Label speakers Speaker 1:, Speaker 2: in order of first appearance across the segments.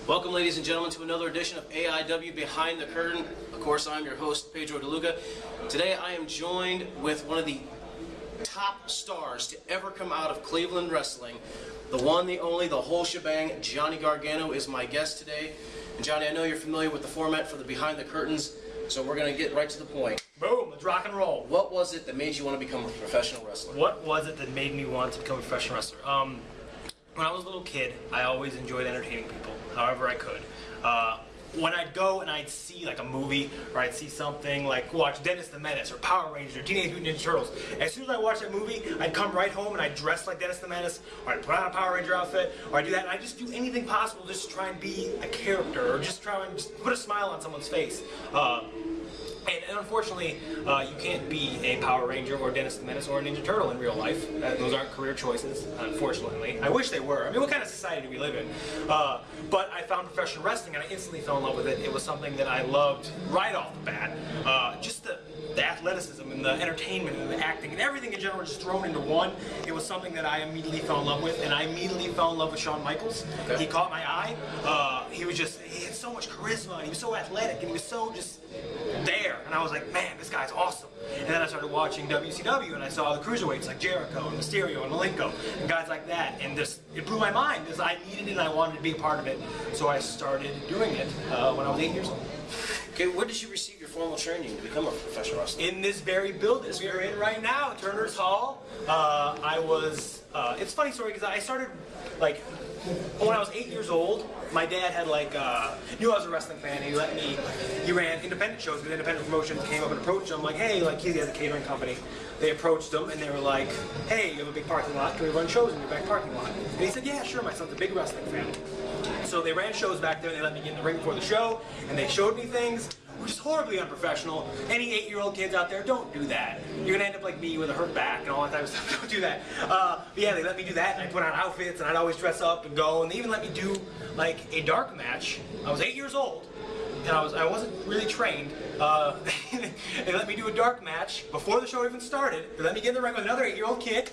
Speaker 1: Welcome, ladies and gentlemen, to another edition of AIW Behind the Curtain. Of course, I'm your host, Pedro DeLuca. Today, I am joined with one of the top stars to ever come out of Cleveland wrestling. The one, the only, the whole shebang. Johnny Gargano is my guest today. And Johnny, I know you're familiar with the format for the Behind the Curtains, so we're going to get right to the point.
Speaker 2: Boom, let's rock and roll.
Speaker 1: What was it that made you want to become a professional wrestler?
Speaker 2: What was it that made me want to become a professional wrestler? When I was a little kid, I always enjoyed entertaining people, however I could. When I'd go and I'd see like a movie, or I'd see something like watch Dennis the Menace or Power Rangers or Teenage Mutant Ninja Turtles, as soon as I watched that movie, I'd come right home and I'd dress like Dennis the Menace, or I'd put on a Power Ranger outfit, or I'd do that, and I'd just do anything possible just to try and be a character, or just try and just put a smile on someone's face. And unfortunately, you can't be a Power Ranger or Dennis the Menace or a Ninja Turtle in real life. Those aren't career choices, unfortunately. I wish they were. I mean, what kind of society do we live in? But I found professional wrestling and I instantly fell in love with it. It was something that I loved right off the bat. Just the athleticism and the entertainment and the acting and everything in general just thrown into one. It was something that I immediately fell in love with, and I immediately fell in love with Shawn Michaels. Okay. He caught my eye. He had so much charisma, and he was so athletic, and he was so just there. And I was like, man, this guy's awesome. And then I started watching WCW, and I saw the cruiserweights like Jericho and Mysterio and Malenko and guys like that. And it blew my mind because I needed it and I wanted to be a part of it. So I started doing it when I was 8 years old.
Speaker 1: Okay, where did you receive your formal training to become a professional wrestler?
Speaker 2: In this very building we're in right now, Turner's Hall. It's a funny story because I started like when I was 8 years old. My dad had knew I was a wrestling fan, and he ran independent shows with independent promotions, came up and approached him like, hey, like he has a catering company. They approached him and they were like, hey, you have a big parking lot, can we run shows in your back parking lot? And he said, yeah, sure, my son's a big wrestling fan. So they ran shows back there, and they let me get in the ring before the show, and they showed me things, which is horribly unprofessional. Any 8-year-old kids out there, don't do that. You're gonna end up like me with a hurt back and all that type of stuff. Don't do that. But yeah, they let me do that, and I put on outfits, and I'd always dress up and go, and they even let me do like a dark match. I was 8 years old, and I wasn't really trained. They let me do a dark match before the show even started. They let me get in the ring with another 8-year-old kid.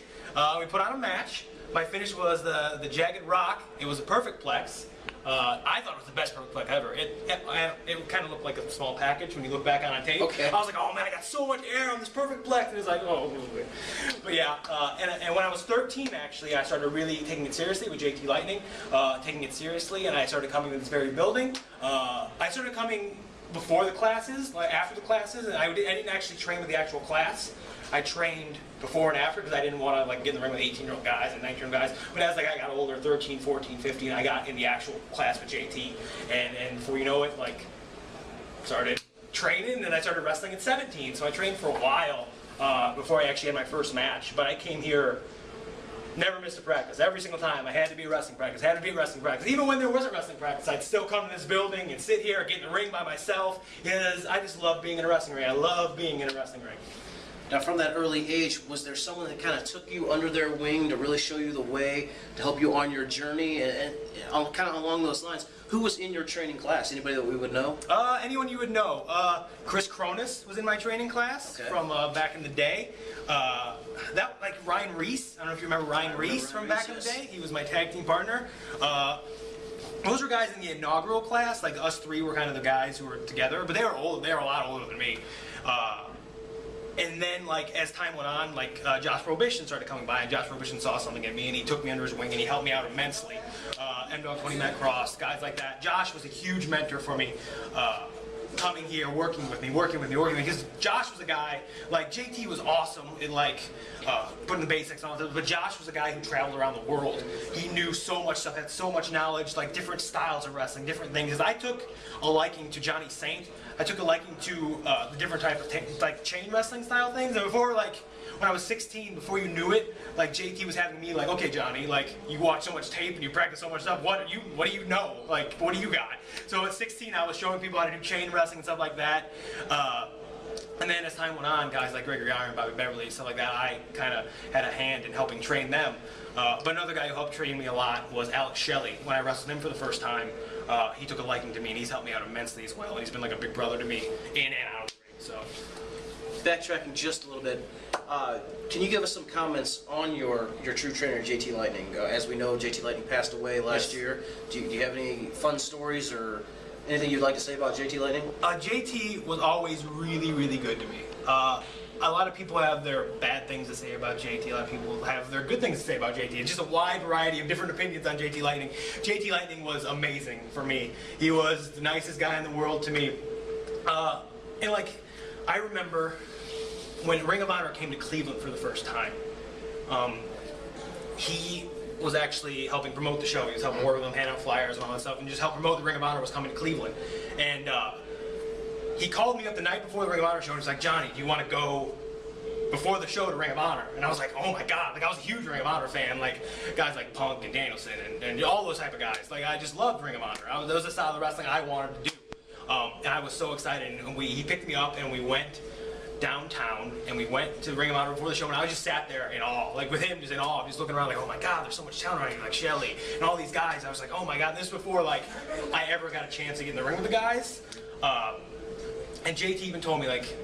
Speaker 2: We put on a match. My finish was the Jagged Rock. It was a perfect plex. I thought it was the best perfect plex ever. It kind of looked like a small package when you look back on tape.
Speaker 1: Okay.
Speaker 2: I was like, oh man, I got so much air on this perfect plex. And it's like, oh. But yeah, and when I was 13, actually, I started really taking it seriously with JT Lightning, taking it seriously, and I started coming to this very building. I started coming before the classes, like after the classes, and I didn't actually train with the actual class. I trained before and after because I didn't want to like get in the ring with 18-year-old guys and 19-year-old guys. But as I got older, 13, 14, 15, I got in the actual class with JT, and before you know it, like started training, and I started wrestling at 17. So I trained for a while before I actually had my first match. But I came here. Never missed a practice. Every single time I had to be a wrestling practice. Had to be a wrestling practice. Even when there wasn't wrestling practice, I'd still come to this building and sit here, get in the ring by myself. Because I just love being in a wrestling ring. I love being in a wrestling ring.
Speaker 1: Now, from that early age, was there someone that kind of took you under their wing to really show you the way, to help you on your journey, and kind of along those lines? Who was in your training class? Anybody that we would know?
Speaker 2: Anyone you would know. Chris Cronus was in my training class from back in the day. Like Ryan Reese. I don't know if you remember Ryan Reese from back in the day. He was my tag team partner. Those were guys in the inaugural class. Like us three were kind of the guys who were together, but they were old. They were a lot older than me. And then, like, as time went on, like, Josh Prohibition started coming by, and Josh Prohibition saw something in me, and he took me under his wing, and he helped me out immensely. M-Dog 20 Matt Cross, guys like that. Josh was a huge mentor for me, coming here, working with me, because Josh was a guy, like, JT was awesome in, like, putting the basics on, but Josh was a guy who traveled around the world. He knew so much stuff, had so much knowledge, like, different styles of wrestling, different things. Because I took a liking to Johnny Saint. I took a liking to the different type of like chain wrestling style things. And before, like, when I was 16, before you knew it, like JT was having me like, okay, Johnny, like you watch so much tape and you practice so much stuff. What do you know? Like, what do you got? So at 16, I was showing people how to do chain wrestling and stuff like that. And then as time went on, guys like Gregory Iron, Bobby Beverly, stuff like that, I kind of had a hand in helping train them. But another guy who helped train me a lot was Alex Shelley. When I wrestled him for the first time, he took a liking to me, and he's helped me out immensely as well. And he's been like a big brother to me in and out of the ring. So,
Speaker 1: backtracking just a little bit, Can you give us some comments on your true trainer, JT Lightning? As we know, JT Lightning passed away last year. Do you have any fun stories or anything you'd like to say about JT Lightning?
Speaker 2: JT was always really, really good to me. A lot of people have their bad things to say about JT. A lot of people have their good things to say about JT. It's just a wide variety of different opinions on JT Lightning. JT Lightning was amazing for me. He was the nicest guy in the world to me. And like, I remember when Ring of Honor came to Cleveland for the first time, he was actually helping promote the show. He was helping work with them, hand out flyers and all that stuff, and just help promote the Ring of Honor was coming to Cleveland. And he called me up the night before the Ring of Honor show and was like, Johnny, do you want to go before the show to Ring of Honor? And I was like, oh my God, like I was a huge Ring of Honor fan, like guys like Punk and Danielson and all those type of guys. Like I just loved Ring of Honor. That was the style of wrestling I wanted to do. And I was so excited, and he picked me up and we went downtown and we went to Ring of Honor before the show, and I just sat there in awe, like with him just in awe, just looking around like, oh my God, there's so much talent around here, like Shelly and all these guys. I was like, oh my God, this was before like I ever got a chance to get in the ring with the guys. And JT even told me like,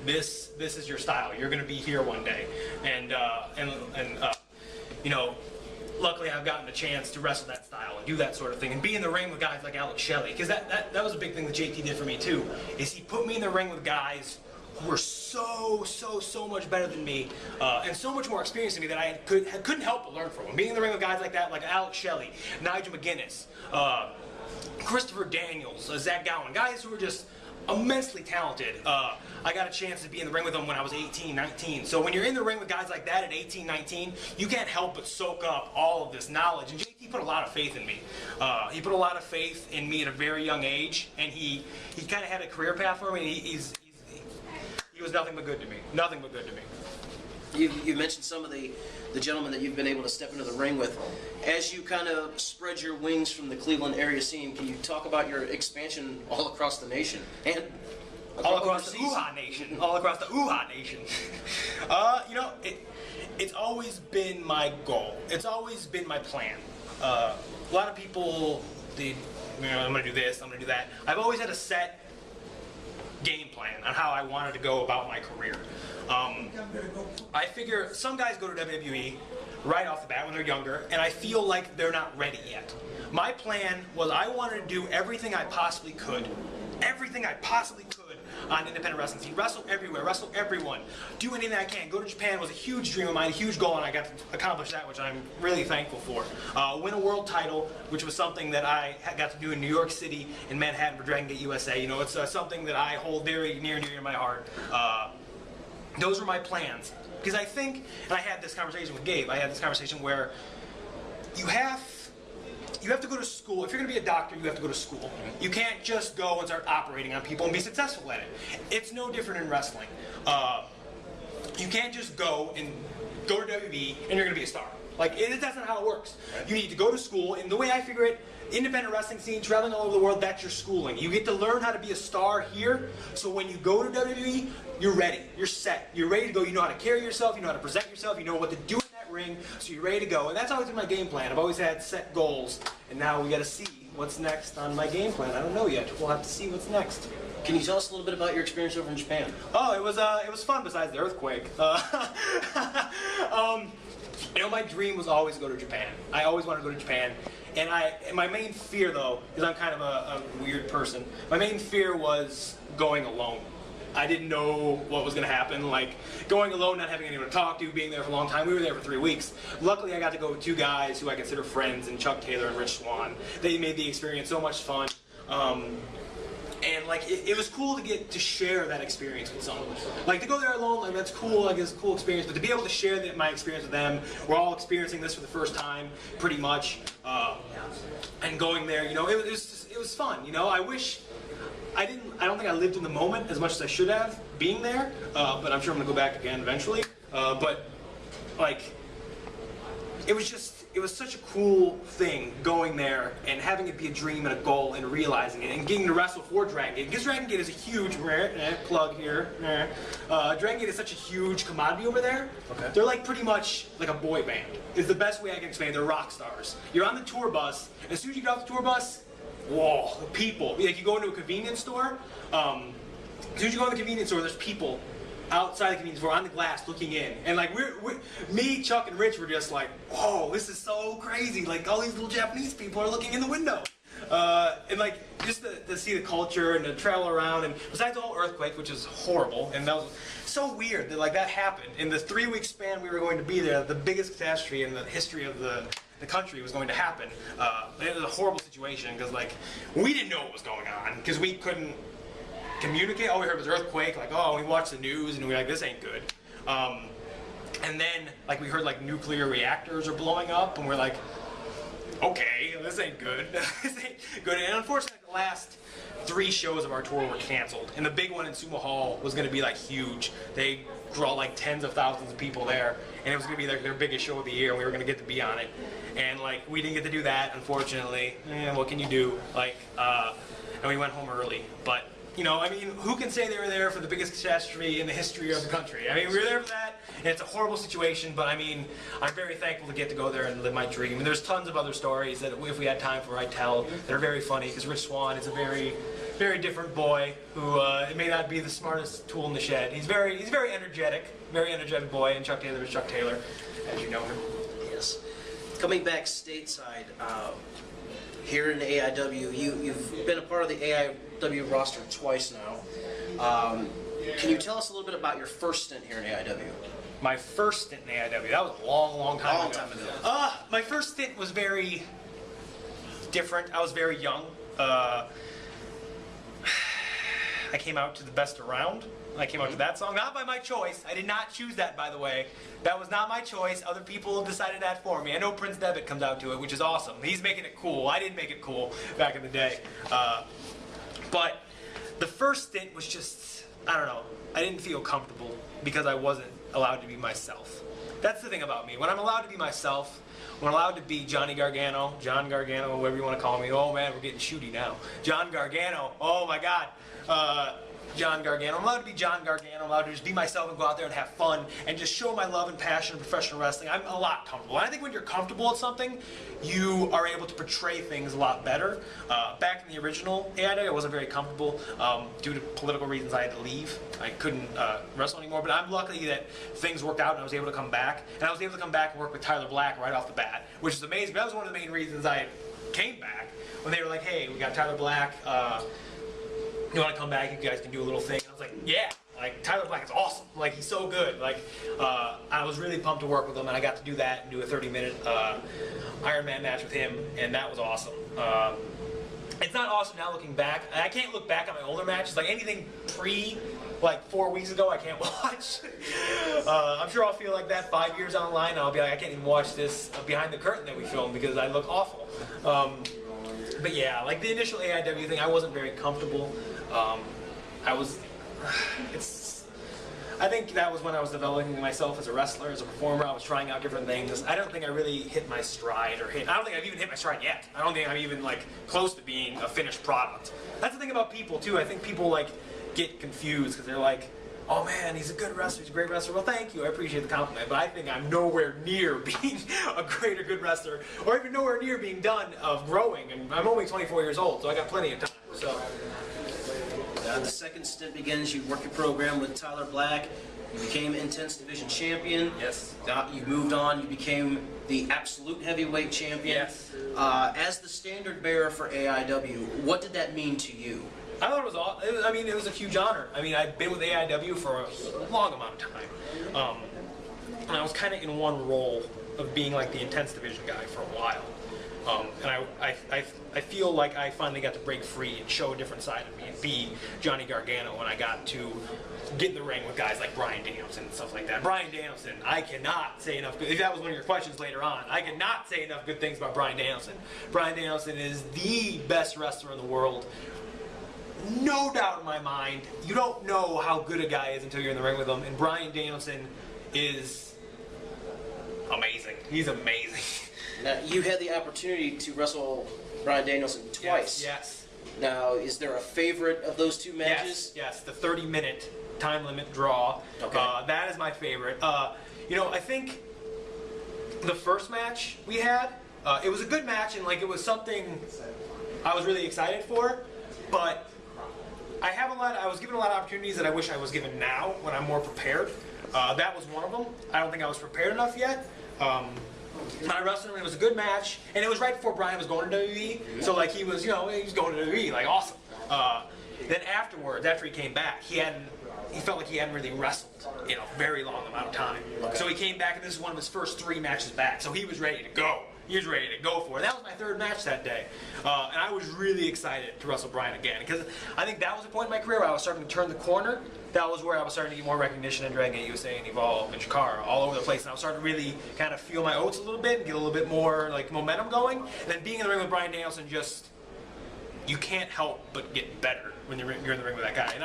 Speaker 2: this is your style. You're gonna be here one day, and you know, luckily I've gotten a chance to wrestle that style and do that sort of thing and be in the ring with guys like Alex Shelley, because that was a big thing that JT did for me too. Is he put me in the ring with guys who were so much better than me and so much more experienced than me that I couldn't help but learn from him. Being in the ring with guys like that, like Alex Shelley, Nigel McGuinness, Christopher Daniels, Zach Gowen, guys who were just immensely talented. I got a chance to be in the ring with them when I was 18, 19. So when you're in the ring with guys like that at 18, 19, you can't help but soak up all of this knowledge. And JT put a lot of faith in me. He put a lot of faith in me at a very young age, and he kind of had a career path for me. He was nothing but good to me. Nothing but good to me.
Speaker 1: You mentioned some of the gentlemen that you've been able to step into the ring with. As you kind of spread your wings from the Cleveland area scene, can you talk about your expansion all across the nation and
Speaker 2: all across the UHA nation? All across the UHA nation. You know, it's always been my goal. It's always been my plan. A lot of people, I'm going to do this, I'm going to do that. I've always had a set game plan on how I wanted to go about my career. I figure some guys go to WWE right off the bat when they're younger, and I feel like they're not ready yet. My plan was I wanted to do everything I possibly could on independent wrestling scene. Wrestle everywhere, wrestle everyone, do anything I can. Go to Japan was a huge dream of mine, a huge goal, and I got to accomplish that, which I'm really thankful for. Win a world title, which was something that I got to do in New York City and Manhattan for Dragon Gate USA. You know, it's something that I hold very near and dear to my heart. Those were my plans. Because I think, and I had this conversation with Gabe, I had this conversation where you have to go to school. If you're going to be a doctor, you have to go to school. You can't just go and start operating on people and be successful at it. It's no different in wrestling. You can't just go to WWE and you're going to be a star. Like, that's not how it works. You need to go to school, and the way I figure it, independent wrestling scene, traveling all over the world, that's your schooling. You get to learn how to be a star here, so when you go to WWE, you're ready. You're set. You're ready to go. You know how to carry yourself. You know how to present yourself. You know what to do in that ring, so you're ready to go. And that's always been my game plan. I've always had set goals, and now we got to see what's next on my game plan. I don't know yet. We'll have to see what's next.
Speaker 1: Can you tell us a little bit about your experience over in Japan?
Speaker 2: Oh, it was fun besides the earthquake. You know, my dream was always to go to Japan. I always wanted to go to Japan. And my main fear, though, because I'm kind of a weird person, my main fear was going alone. I didn't know what was going to happen. Like, going alone, not having anyone to talk to, being there for a long time. We were there for 3 weeks. Luckily, I got to go with two guys who I consider friends, and Chuck Taylor and Rich Swan. They made the experience so much fun. And like it was cool to get to share that experience with someone. Like to go there alone, like that's cool, like it's a cool experience. But to be able to share my experience with them, we're all experiencing this for the first time, pretty much. And going there, you know, it was fun. You know, I don't think I lived in the moment as much as I should have being there. But I'm sure I'm gonna go back again eventually. But like, it was such a cool thing going there and having it be a dream and a goal and realizing it and getting to wrestle for Dragon Gate. Because Dragon Gate is a huge, plug here, Dragon Gate is such a huge commodity over there. Okay. They're like pretty much like a boy band. Is the best way I can explain it. They're rock stars. You're on the tour bus, and as soon as you get off the tour bus, whoa, people. Like you go into a convenience store, as soon as you go in the convenience store, there's people outside the convenience store on the glass looking in, and like me, Chuck, and Rich were just like, whoa, this is so crazy. Like all these little Japanese people are looking in the window. And like just to see the culture and to travel around, and besides the whole earthquake, which is horrible, and that was so weird that like that happened in the 3-week span we were going to be there. The biggest catastrophe in the history of the country was going to happen. It was a horrible situation because like we didn't know what was going on because we couldn't communicate. All we heard was earthquake. Like, oh, we watched the news and we were like, this ain't good. And then like we heard like nuclear reactors are blowing up, and we're like, okay, this ain't good. This ain't good. And unfortunately, the last 3 shows of our tour were canceled, and the big one in Sumo Hall was going to be like huge. They draw like tens of thousands of people there, and it was going to be like their biggest show of the year, and we were going to get to be on it. And like we didn't get to do that, unfortunately. What can you do? Like, and we went home early, but. You know, I mean, who can say they were there for the biggest catastrophe in the history of the country? I mean, we were there for that, and it's a horrible situation, but I mean, I'm very thankful to get to go there and live my dream. And there's tons of other stories that if we had time for, I'd tell that are very funny, because Rich Swann is a very, very different boy who may not be the smartest tool in the shed. He's very energetic boy, and Chuck Taylor is Chuck Taylor, as you know him.
Speaker 1: Yes. Coming back stateside, here in the AIW, you've been a part of the AIW roster twice now. Can you tell us a little bit about your first stint here in AIW?
Speaker 2: My first stint in AIW, that was a long time ago. My first stint was very different. I was very young. I came out to the Best Around. I came out to that song, not by my choice. I did not choose that, by the way. That was not my choice. Other people decided that for me. I know Prince Devitt comes out to it, which is awesome. He's making it cool. I didn't make it cool back in the day. But the first stint was just, I don't know. I didn't feel comfortable because I wasn't allowed to be myself. That's the thing about me. When I'm allowed to be myself, when I'm allowed to be Johnny Gargano, John Gargano, whatever you want to call me. Oh man, we're getting shooty now. John Gargano. Oh my God. John Gargano. I'm allowed to be John Gargano. I'm allowed to just be myself and go out there and have fun and just show my love and passion in professional wrestling. I'm a lot comfortable. And I think when you're comfortable at something, you are able to portray things a lot better. Back in the original AIW, I wasn't very comfortable. Due to political reasons, I had to leave. I couldn't wrestle anymore. But I'm lucky that things worked out and I was able to come back. And I was able to come back and work with Tyler Black right off the bat, which is amazing. That was one of the main reasons I came back. When they were like, hey, we got Tyler Black. You want to come back? You guys can do a little thing. I was like, yeah. Like Tyler Black is awesome. Like he's so good. Like I was really pumped to work with him, and I got to do that and do a 30-minute Iron Man match with him, and that was awesome. It's not awesome now looking back. I can't look back at my older matches. Like anything like 4 weeks ago, I can't watch. I'm sure I'll feel like that 5 years down the line. I'll be like, I can't even watch this behind the curtain that we filmed because I look awful. But yeah, like the initial AIW thing, I wasn't very comfortable. I think that was when I was developing myself as a wrestler, as a performer. I was trying out different things. I don't think I really hit my stride I don't think I've even hit my stride yet. I don't think I'm even like close to being a finished product. That's the thing about people too. I think people like get confused because they're like, oh man, he's a good wrestler, he's a great wrestler. Well, thank you, I appreciate the compliment, but I think I'm nowhere near being a great or good wrestler, or even nowhere near being done of growing, and I'm only 24 years old, so I got plenty of time, so.
Speaker 1: The second stint begins, you work your program with Tyler Black, you became Intense Division Champion.
Speaker 2: Yes.
Speaker 1: You moved on, you became the Absolute Heavyweight Champion.
Speaker 2: Yes.
Speaker 1: As the standard bearer for AIW, what did that mean to you?
Speaker 2: I thought it was awesome. I mean, it was a huge honor. I mean, I've been with AIW for a long amount of time. And I was kind of in one role of being like the Intense Division guy for a while. And I feel like I finally got to break free and show a different side of me and be Johnny Gargano when I got to get in the ring with guys like Bryan Danielson and stuff like that. Bryan Danielson, I cannot say enough good, if that was one of your questions later on, I cannot say enough good things about Bryan Danielson. Bryan Danielson is the best wrestler in the world. No doubt in my mind. You don't know how good a guy is until you're in the ring with him, and Bryan Danielson is amazing. He's amazing.
Speaker 1: Now, you had the opportunity to wrestle Bryan Danielson twice.
Speaker 2: Yes.
Speaker 1: Now, is there a favorite of those two matches?
Speaker 2: Yes, the 30-minute time limit draw.
Speaker 1: Okay.
Speaker 2: That is my favorite. You know, I think the first match we had, it was a good match, and like it was something I was really excited for, but I was given a lot of opportunities that I wish I was given now when I'm more prepared. That was one of them. I don't think I was prepared enough yet. My wrestling, it was a good match, and it was right before Bryan was going to WWE. So like he was going to WWE, like awesome. Then afterwards, after he came back, he felt like he hadn't really wrestled in a very long amount of time. Okay. So he came back, and this is one of his first 3 matches back. So he was ready to go. He was ready to go for it. That was my 3rd match that day. And I was really excited to wrestle Bryan again, because I think that was a point in my career where I was starting to turn the corner. That was where I was starting to get more recognition in Dragon Gate USA and Evolve and CHIKARA, all over the place. And I was starting to really kind of feel my oats a little bit and get a little bit more like momentum going. And then being in the ring with Bryan Danielson, you can't help but get better when you're in the ring with that guy. And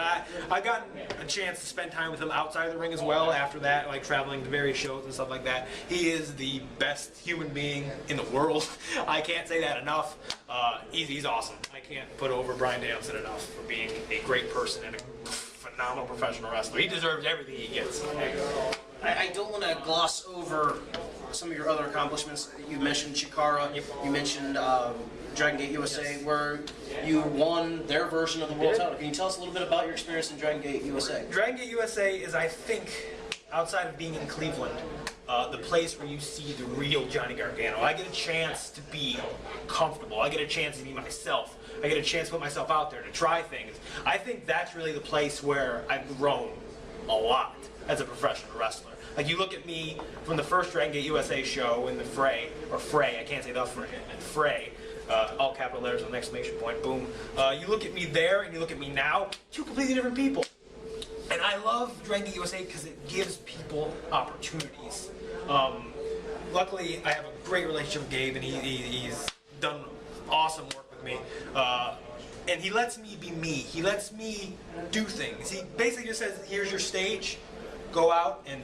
Speaker 2: I got a chance to spend time with him outside of the ring as well after that, like traveling to various shows and stuff like that. He is the best human being in the world. I can't say that enough. He's awesome. I can't put over Bryan Danielson enough for being a great person and a phenomenal professional wrestler. He deserves everything he gets.
Speaker 1: I don't want to gloss over some of your other accomplishments. You mentioned CHIKARA. You mentioned Dragon Gate USA, where you won their version of the world title. Can you tell us a little bit about your experience in Dragon Gate USA?
Speaker 2: Dragon Gate USA is, I think, outside of being in Cleveland, the place where you see the real Johnny Gargano. I get a chance to be comfortable. I get a chance to be myself. I get a chance to put myself out there, to try things. I think that's really the place where I've grown a lot as a professional wrestler. Like, you look at me from the first Dragon Gate USA show in the Fray, I can't say the Fray, all capital letters with an exclamation point, boom. You look at me there and you look at me now, 2 completely different people. And I love Dragon Gate USA because it gives people opportunities. Luckily, I have a great relationship with Gabe, and he's done awesome work with me. And he lets me be me. He lets me do things. He basically just says, here's your stage, go out and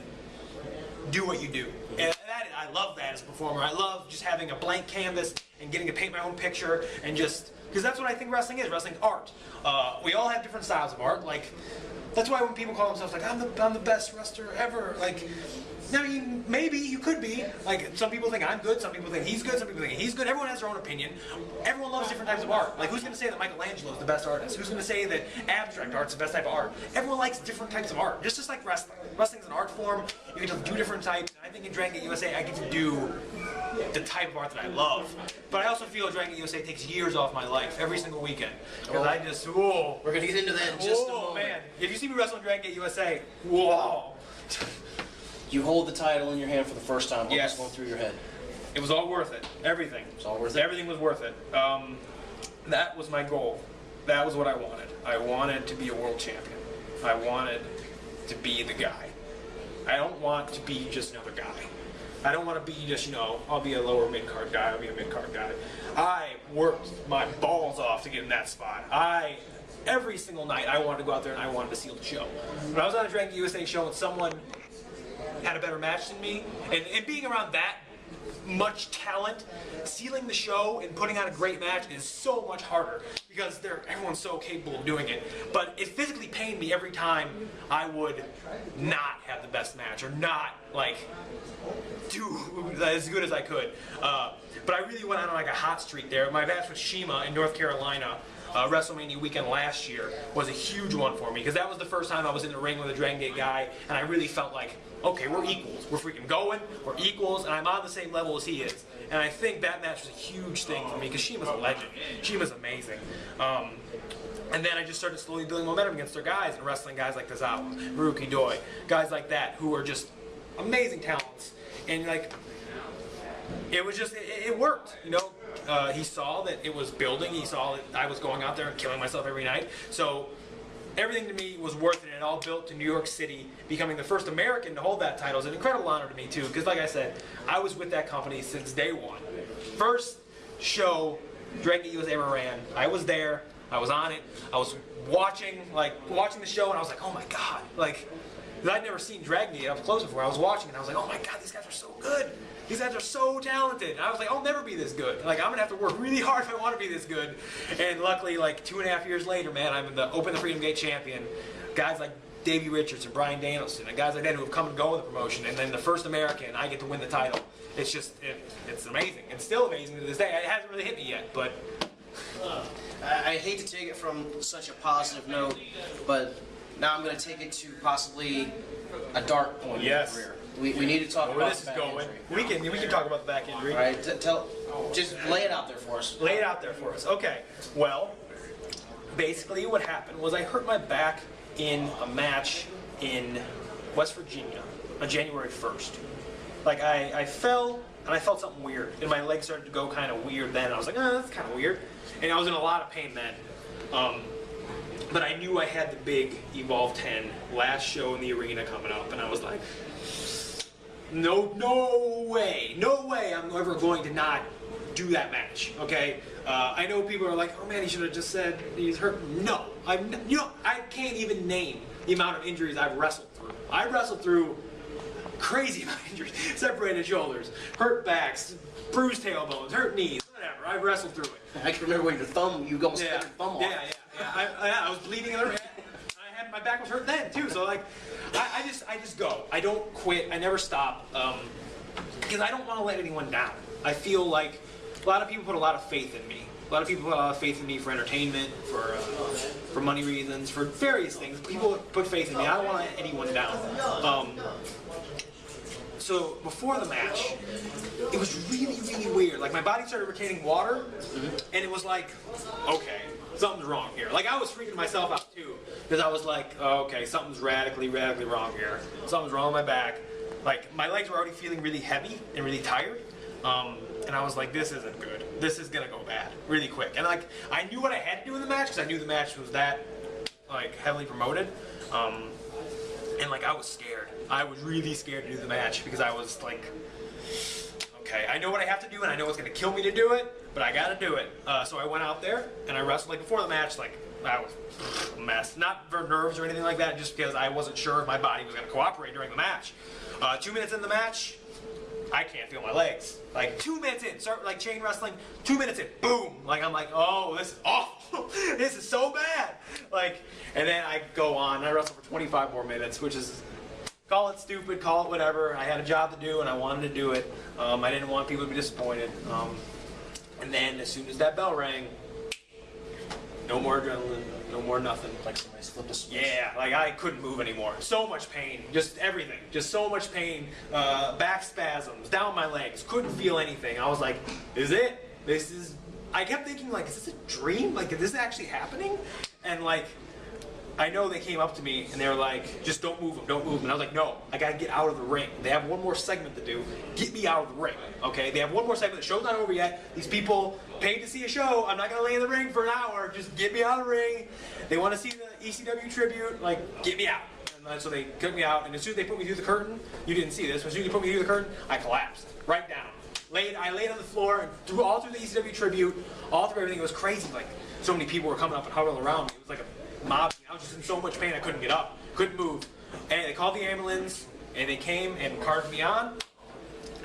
Speaker 2: do what you do. And I love that as a performer. I love just having a blank canvas and getting to paint my own picture, and just, because that's what I think wrestling is. Wrestling's art. We all have different styles of art. Like, that's why when people call themselves like, I'm the best wrestler ever, like, I mean, maybe you could be. Like, some people think I'm good, some people think he's good, some people think he's good. Everyone has their own opinion. Everyone loves different types of art. Like, who's going to say that Michelangelo is the best artist? Who's going to say that abstract art's the best type of art? Everyone likes different types of art, just like wrestling. Wrestling's an art form. You get to do different types. And I think in Dragon Gate USA, I get to do the type of art that I love. But I also feel Dragon Gate USA takes years off my life every single weekend. Because I just, whoa.
Speaker 1: We're going to get into that in just a moment.
Speaker 2: Oh, man. If you see me wrestle in Dragon Gate USA, whoa.
Speaker 1: You hold the title in your hand for the first time. What
Speaker 2: Yes.
Speaker 1: was going through your head?
Speaker 2: It was all worth it. Everything.
Speaker 1: It was all worth it?
Speaker 2: Everything was worth it. That was my goal. That was what I wanted. I wanted to be a world champion. I wanted to be the guy. I don't want to be just another guy. I don't want to be just, I'll be a lower mid-card guy, I'll be a mid-card guy. I worked my balls off to get in that spot. Every single night, I wanted to go out there and I wanted to seal the show. When I was on a Dragon Gate USA show and someone had a better match than me, and being around that much talent, sealing the show and putting on a great match is so much harder because everyone's so capable of doing it. But it physically pained me every time I would not have the best match or not do as good as I could. But I really went on like a hot streak there. My match with Shima in North Carolina, WrestleMania weekend last year, was a huge one for me because that was the first time I was in the ring with a Dragon Gate guy, and I really felt like, okay, we're equals. We're freaking going. We're equals, and I'm on the same level as he is. And I think that match was a huge thing for me because Shima's a legend. Shima's amazing. And then I just started slowly building momentum against their guys and wrestling guys like Tozawa, Haruki Doi, guys like that who are just amazing talents. And it was just, it worked, he saw that it was building. He saw that I was going out there and killing myself every night. So everything to me was worth it. It all built to New York City, becoming the first American to hold that title is an incredible honor to me too. Because like I said, I was with that company since day one. First show Dragon Gate USA ever ran, I was there. I was on it. I was watching the show, and I was like, oh my god, I'd never seen Dragon Gate up close before. I was watching, and I was like, oh my god, these guys are so good. These guys are so talented. And I was like, I'll never be this good. I'm gonna have to work really hard if I want to be this good. And luckily, 2.5 years later, man, I'm the Open the Freedom Gate champion. Guys like Davey Richards and Bryan Danielson and guys like that who have come and gone with the promotion, and then the first American, I get to win the title. It's just, it's amazing. It's still amazing to this day. It hasn't really hit me yet, but.
Speaker 1: I I hate to take it from such a positive note, but now I'm going to take it to possibly a dark point in your career. We need to talk about
Speaker 2: where this is
Speaker 1: back
Speaker 2: going.
Speaker 1: injury.
Speaker 2: We can talk about the back injury.
Speaker 1: All right, just lay it out there for us.
Speaker 2: Lay it out there for us. Okay. Well, basically what happened was I hurt my back in a match in West Virginia on January 1st. Like I fell and I felt something weird, and my legs started to go kind of weird then. I was like, oh, that's kind of weird. And I was in a lot of pain then. But I knew I had the big Evolve 10 last show in the arena coming up, and I was like, no way I'm ever going to not do that match, okay? I know people are like, oh man, he should have just said he's hurt. No, I can't even name the amount of injuries I've wrestled through. I wrestled through crazy amount of injuries, separated shoulders, hurt backs, bruised tailbones, hurt knees, whatever. I've wrestled through it.
Speaker 1: I can remember when you almost cut your thumb off.
Speaker 2: Yeah. I was bleeding in the my back was hurt then too. So like, I just go. I don't quit. I never stop. Because I don't want to let anyone down. I feel like a lot of people put a lot of faith in me. A lot of people put a lot of faith in me for entertainment, for money reasons, for various things. People put faith in me. I don't want to let anyone down. So before the match, it was really weird. Like my body started retaining water, and it was like, okay, something's wrong here. Like I was freaking myself out too, because I was like, oh, okay, something's radically wrong here. Something's wrong with my back. Like my legs were already feeling really heavy and really tired, and I was like, this isn't good. This is gonna go bad really quick. And like I knew what I had to do in the match because I knew the match was that like heavily promoted. And like I was scared. I was really scared to do the match because I was like, okay, I know what I have to do and I know it's gonna kill me to do it, but I gotta do it. So I went out there and I wrestled. Like before the match, like I was a mess. Not for nerves or anything like that, just because I wasn't sure if my body was gonna cooperate during the match. 2 minutes in the match, I can't feel my legs. Like 2 minutes in, start like chain wrestling, 2 minutes in, boom. Like I'm like, oh, this is awful. This is so bad. Like, and then I go on, and I wrestle for 25 more minutes, which is, call it stupid, call it whatever. I had a job to do and I wanted to do it. I didn't want people to be disappointed. And then as soon as that bell rang, no more adrenaline, no more nothing.
Speaker 1: Like somebody flipped a switch.
Speaker 2: Yeah, like I couldn't move anymore. So much pain, just everything. Just so much pain, back spasms, down my legs, couldn't feel anything. I was like, is it? I kept thinking like, is this a dream? Like, is this actually happening? And like, I know they came up to me and they were like, just don't move them, don't move them. And I was like, no, I gotta get out of the ring. They have one more segment to do. Get me out of the ring, okay? They have one more segment. The show's not over yet. These people paid to see a show. I'm not gonna lay in the ring for an hour. Just get me out of the ring. They want to see the ECW tribute. Like, get me out. And so they took me out. And as soon as they put me through the curtain, you didn't see this, but as soon as they put me through the curtain, I collapsed right down. I laid on the floor and all through the ECW tribute, all through everything. It was crazy. Like, so many people were coming up and huddling around me. It was like a mob. I was just in so much pain I couldn't get up, couldn't move. And they called the ambulance, and they came and carted me on,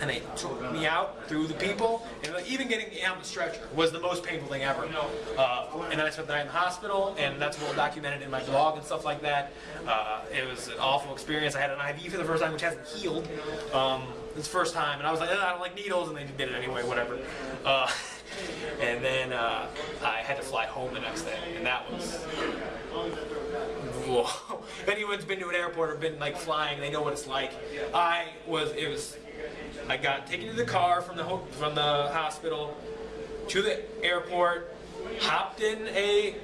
Speaker 2: and they took me out through the people. And like, even getting me on the stretcher was the most painful thing ever. And then I spent the night in the hospital, and that's well documented in my blog and stuff like that. It was an awful experience. I had an IV for the first time, which hasn't healed. It's the first time, and I was like, I don't like needles, and they did it anyway, whatever. And then I had to fly home the next day, and that was, whoa. If anyone's been to an airport or been like flying, they know what it's like. I got taken to the car from the hospital to the airport, hopped in a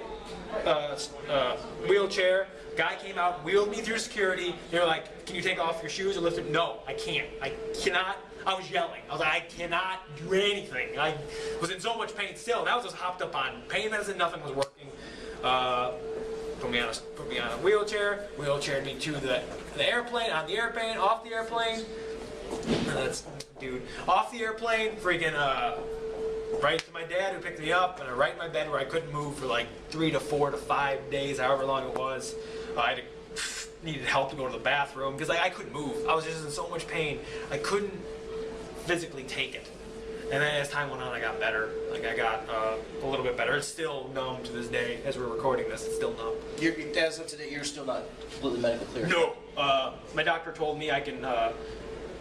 Speaker 2: wheelchair. Guy came out, wheeled me through security. They were like, can you take off your shoes or lift it? No, I can't. I cannot. I was yelling. I was like, I cannot do anything. I was in so much pain still. And I was just hopped up on pain medicine. Nothing was working. Put me on a wheelchair. Wheelchaired me to the airplane, on the airplane, off the airplane. Off the airplane, freaking right to my dad who picked me up, and right in my bed where I couldn't move for like 3 to 4 to 5 days, however long it was. I needed help to go to the bathroom because I couldn't move. I was just in so much pain. I couldn't physically take it. And then as time went on, I got better. Like I got a little bit better. It's still numb to this day. As we're recording this, it's still numb.
Speaker 1: As of today, you're still not completely medically clear.
Speaker 2: No. My doctor told me I can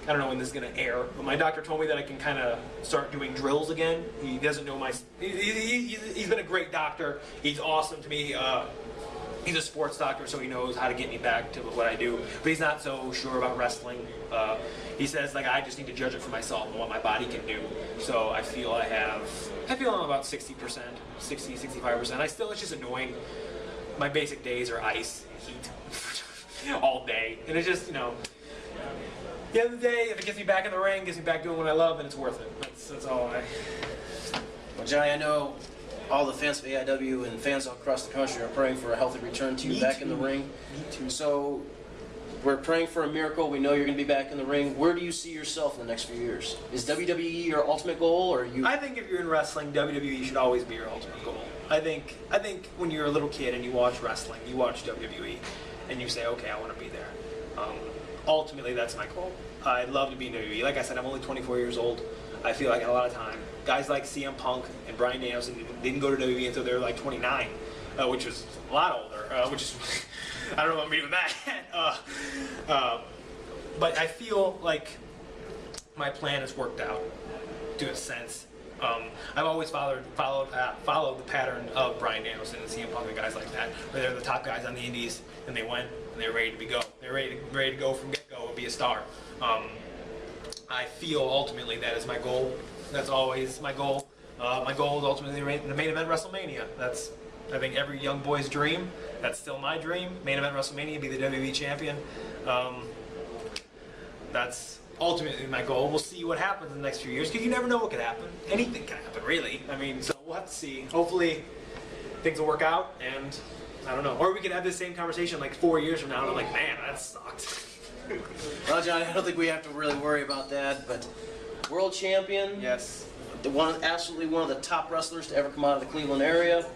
Speaker 2: I don't know when this is going to air, but my doctor told me that I can kind of start doing drills again. He doesn't know he's been a great doctor. He's awesome to me. He's a sports doctor, so he knows how to get me back to what I do. But he's not so sure about wrestling. He says, like, I just need to judge it for myself and what my body can do. So I feel I'm about 60%, 60, 65%. It's just annoying. My basic days are ice and heat all day. And it's just, the end of the day, if it gets me back in the ring, gets me back doing what I love, then it's worth it. That's all
Speaker 1: Well, Johnny, I know all the fans of AIW and fans all across the country are praying for a healthy return to you back in the ring.
Speaker 2: Me too.
Speaker 1: So we're praying for a miracle. We know you're going to be back in the ring. Where do you see yourself in the next few years? Is WWE your ultimate goal, or you?
Speaker 2: I think if you're in wrestling, WWE should always be your ultimate goal. I think when you're a little kid and you watch wrestling, you watch WWE, and you say, okay, I want to be there. Ultimately, that's my goal. I'd love to be in WWE. Like I said, I'm only 24 years old. I feel like I got a lot of time. Guys like CM Punk and Bryan Danielson didn't go to WWE until they were like 29, which is a lot older, which is, I don't know what I'm doing that. But I feel like my plan has worked out to a sense. I've always followed the pattern of Bryan Danielson and CM Punk and guys like that, where they're the top guys on the indies, and they went and they're ready to go. They're ready to go from get-go and be a star. I feel ultimately that is my goal. That's always my goal. My goal is ultimately the main event WrestleMania. That's, I think, every young boy's dream. That's still my dream. Main event WrestleMania, be the WWE champion. That's ultimately my goal. We'll see what happens in the next few years, because you never know what could happen. Anything can happen, really. I mean, so we'll have to see. Hopefully things will work out, and I don't know. Or we could have this same conversation like 4 years from now, and I'm like, man, that sucked.
Speaker 1: Well, Johnny, I don't think we have to really worry about that, but world champion.
Speaker 2: Yes.
Speaker 1: Absolutely one of the top wrestlers to ever come out of the Cleveland area.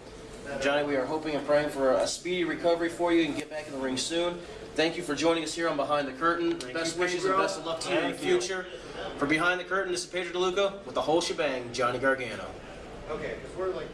Speaker 1: Johnny, we are hoping and praying for a speedy recovery for you and get back in the ring soon. Thank you for joining us here on Behind the Curtain. Best wishes and best of luck to you in the future. For Behind the Curtain, this is Pedro DeLuca with the whole shebang, Johnny Gargano.
Speaker 3: Okay, because we're like